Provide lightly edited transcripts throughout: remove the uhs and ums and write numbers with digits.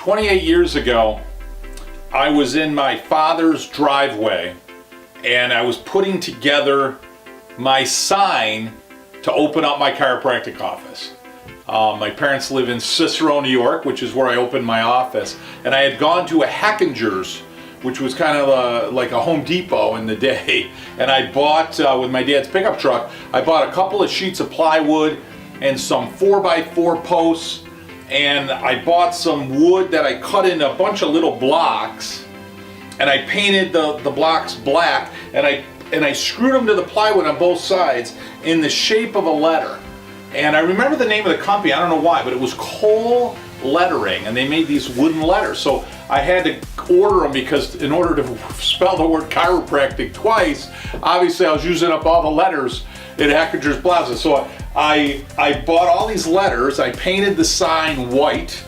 28 years ago, I was in my father's driveway and I was putting together my sign to open up my chiropractic office. My parents live in Cicero, New York, which is where I opened my office. And I had gone to a Heckinger's, which was kind of like a Home Depot in the day. And I bought, with my dad's pickup truck, I bought a couple of sheets of plywood and some 4x4 posts. And I bought some wood that I cut in a bunch of little blocks. And I painted the blocks black. And I screwed them to the plywood on both sides in the shape of a letter. And I remember the name of the company, I don't know why, but it was Cole Lettering, and they made these wooden letters. So I had to order them because in order to spell the word chiropractic twice, obviously I was using up all the letters in Heckinger's Plaza. So I bought all these letters, I painted the sign white,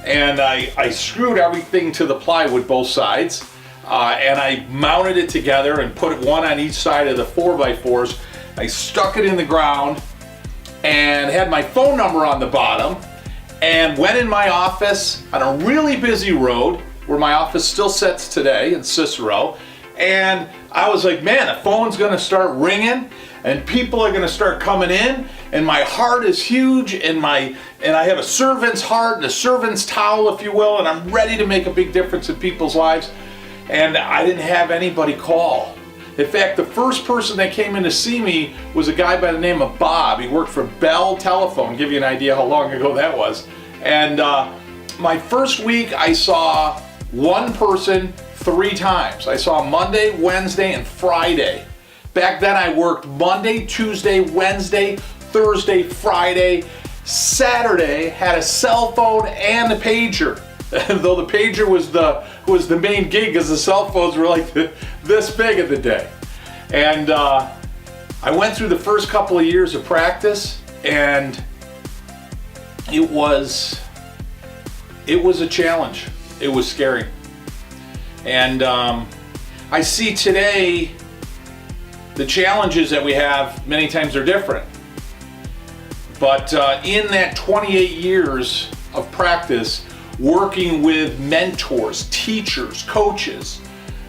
and I screwed everything to the plywood both sides, and I mounted it together and put one on each side of the 4x4s. I stuck it in the ground and had my phone number on the bottom, and went in my office on a really busy road where my office still sits today in Cicero. And I was like, man, the phone's gonna start ringing and people are gonna start coming in, and my heart is huge, and I have a servant's heart and a servant's towel, if you will, and I'm ready to make a big difference in people's lives. And I didn't have anybody call. In fact, the first person that came in to see me was a guy by the name of Bob. He worked for Bell Telephone, give you an idea how long ago that was. And my first week, I saw one person 3 times. I saw Monday, Wednesday, and Friday. Back then I worked Monday, Tuesday, Wednesday, Thursday, Friday. Saturday had a cell phone and a pager. Though the pager was the main gig, because the cell phones were like this big in the day. And I went through the first couple of years of practice, and it was a challenge. It was scary. And I see today the challenges that we have many times are different. But in that 28 years of practice, working with mentors, teachers, coaches,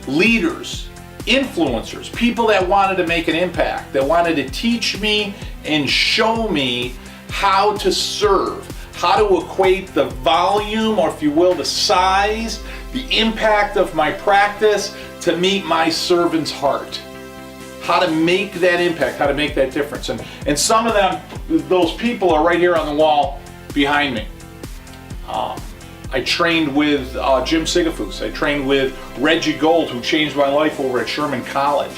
leaders, influencers, people that wanted to make an impact, that wanted to teach me and show me how to serve, how to equate the volume, or if you will, the size, the impact of my practice to meet my servant's heart. How to make that impact, how to make that difference. And some of them, those people are right here on the wall behind me. I trained with Jim Sigafus. I trained with Reggie Gold, who changed my life over at Sherman College.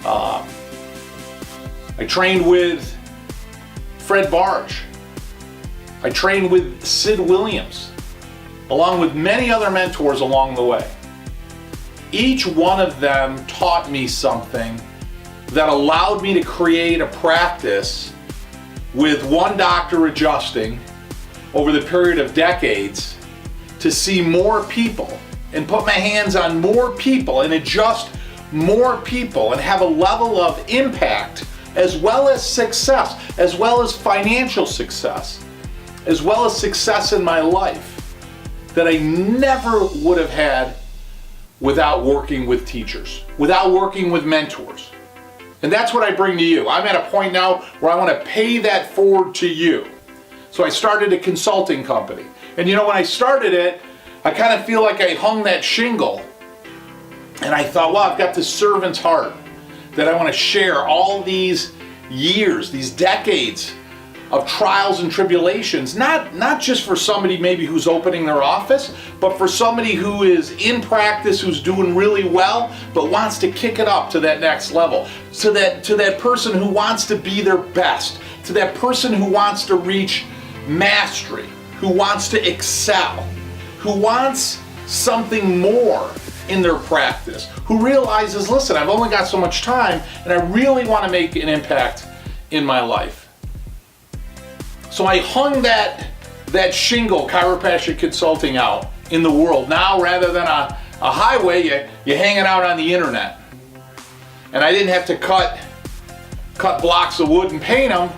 I trained with Fred Barge. I trained with Sid Williams, along with many other mentors along the way. Each one of them taught me something that allowed me to create a practice with one doctor adjusting over the period of decades to see more people and put my hands on more people and adjust more people and have a level of impact, as well as success, as well as financial success, as well as success in my life, that I never would have had without working with teachers, without working with mentors. And that's what I bring to you. I'm at a point now where I want to pay that forward to you. So I started a consulting company. And you know, when I started it, I kind of feel like I hung that shingle. And I thought, well, I've got this servant's heart that I want to share all these years, these decades of trials and tribulations, not just for somebody maybe who's opening their office, but for somebody who is in practice, who's doing really well, but wants to kick it up to that next level, to that person who wants to be their best, to that person who wants to reach mastery, who wants to excel, who wants something more in their practice, who realizes, listen, I've only got so much time and I really want to make an impact in my life. So I hung that shingle, Chiropassion Consulting, out in the world. Now, rather than a highway, you hang it out on the internet. And I didn't have to cut blocks of wood and paint them.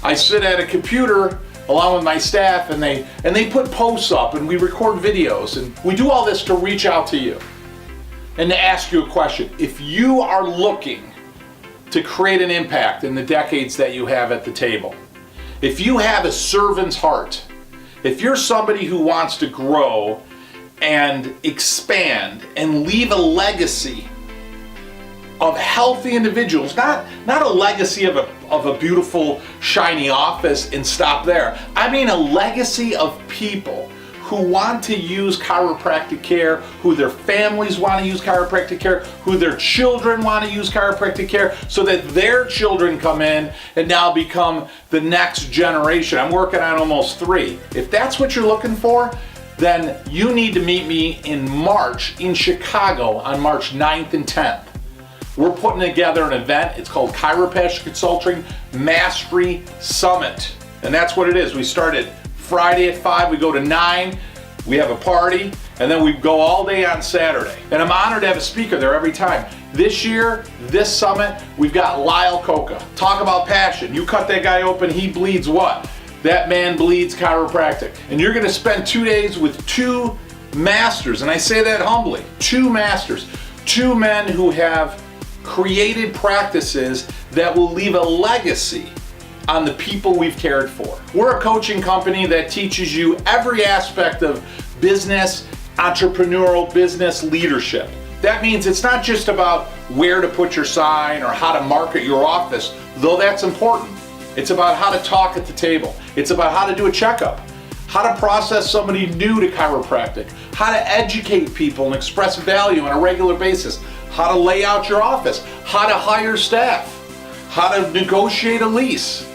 I sit at a computer along with my staff, and they put posts up, and we record videos, and we do all this to reach out to you and to ask you a question. If you are looking to create an impact in the decades that you have at the table, if you have a servant's heart, if you're somebody who wants to grow and expand and leave a legacy of healthy individuals, not a legacy of a beautiful, shiny office and stop there. I mean a legacy of people who want to use chiropractic care, who their families want to use chiropractic care, who their children want to use chiropractic care, so that their children come in and now become the next generation. I'm working on almost 3. If that's what you're looking for, then you need to meet me in March in Chicago on March 9th and 10th. We're putting together an event. It's called Chiropassion Consulting Mastery Summit. And that's what it is. We start at Friday at 5, we go to 9, we have a party, and then we go all day on Saturday. And I'm honored to have a speaker there every time. This year, this summit, we've got Lyle Coca. Talk about passion. You cut that guy open, he bleeds what? That man bleeds chiropractic. And you're gonna spend 2 days with 2 masters, and I say that humbly, 2 masters, 2 men who have created practices that will leave a legacy on the people we've cared for. We're a coaching company that teaches you every aspect of business, entrepreneurial business leadership. That means it's not just about where to put your sign or how to market your office, though that's important. It's about how to talk at the table. It's about how to do a checkup, how to process somebody new to chiropractic, how to educate people and express value on a regular basis, how to lay out your office, how to hire staff, how to negotiate a lease,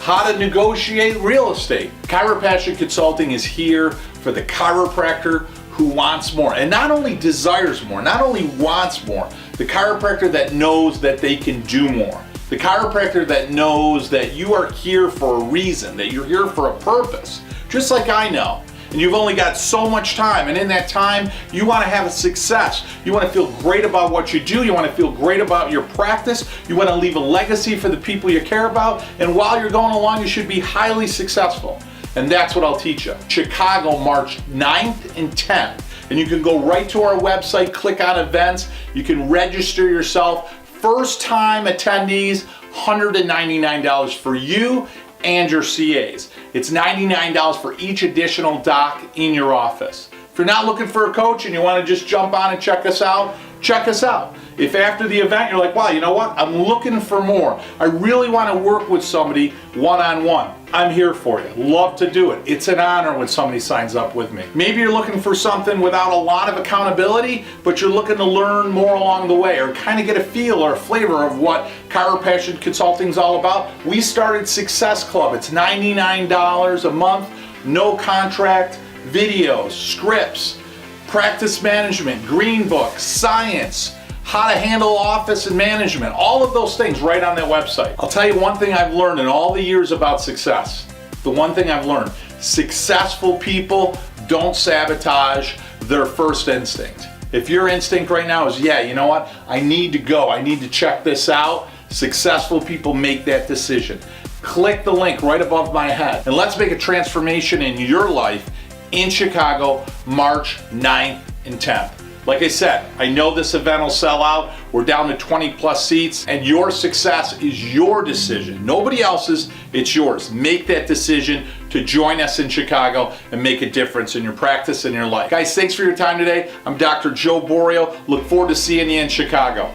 how to negotiate real estate. Chiropassion Consulting is here for the chiropractor who wants more, and not only desires more, not only wants more, the chiropractor that knows that they can do more. The chiropractor that knows that you are here for a reason, that you're here for a purpose, just like I know. And you've only got so much time, and in that time, you want to have a success. You want to feel great about what you do. You want to feel great about your practice. You want to leave a legacy for the people you care about. And while you're going along, you should be highly successful. And that's what I'll teach you. Chicago, March 9th and 10th. And you can go right to our website, click on events. You can register yourself. First time attendees, $199 for you and your CAs. It's $99 for each additional doc in your office. If you're not looking for a coach and you want to just jump on and check us out, check us out. If after the event you're like, wow, you know what? I'm looking for more. I really want to work with somebody one-on-one. I'm here for you. Love to do it. It's an honor when somebody signs up with me. Maybe you're looking for something without a lot of accountability, but you're looking to learn more along the way or kind of get a feel or a flavor of what Chiropassion Consulting is all about. We started Success Club. It's $99 a month, no contract, videos, scripts, practice management, green book, science, how to handle office and management, all of those things right on that website. I'll tell you one thing I've learned in all the years about success. The one thing I've learned, successful people don't sabotage their first instinct. If your instinct right now is, yeah, you know what, I need to go, I need to check this out, successful people make that decision. Click the link right above my head and let's make a transformation in your life in Chicago, March 9th and 10th. Like I said, I know this event will sell out. We're down to 20 plus seats, and your success is your decision. Nobody else's, it's yours. Make that decision to join us in Chicago and make a difference in your practice and your life. Guys, thanks for your time today. I'm Dr. Joe Borio. Look forward to seeing you in Chicago.